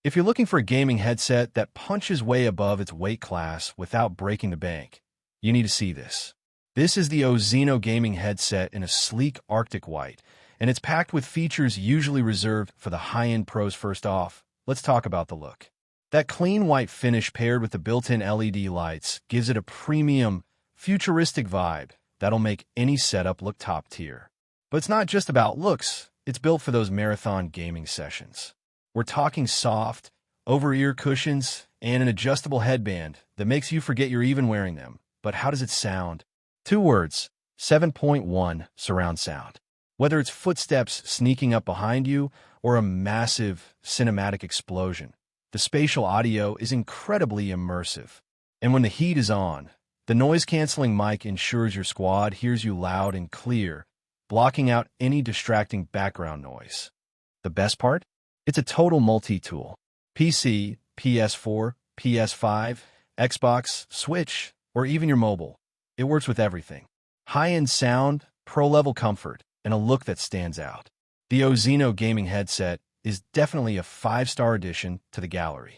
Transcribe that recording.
If you're looking for a gaming headset that punches way above its weight class without breaking the bank, you need to see this. This is the Ozeino Gaming Headset in a sleek Arctic White, and it's packed with features usually reserved for the high-end pros. First off, let's talk about the look. That clean white finish paired with the built-in LED lights gives it a premium, futuristic vibe that'll make any setup look top tier. But it's not just about looks, it's built for those marathon gaming sessions. We're talking soft, over-ear cushions, and an adjustable headband that makes you forget you're even wearing them. But how does it sound? 2 words, 7.1 surround sound. Whether it's footsteps sneaking up behind you or a massive cinematic explosion, the spatial audio is incredibly immersive. And when the heat is on, the noise-canceling mic ensures your squad hears you loud and clear, blocking out any distracting background noise. The best part? It's a total multi-tool. PC, PS4, PS5, Xbox, Switch, or even your mobile. It works with everything. High-end sound, pro-level comfort, and a look that stands out. The Ozeino Gaming Headset is definitely a 5-star addition to the gallery.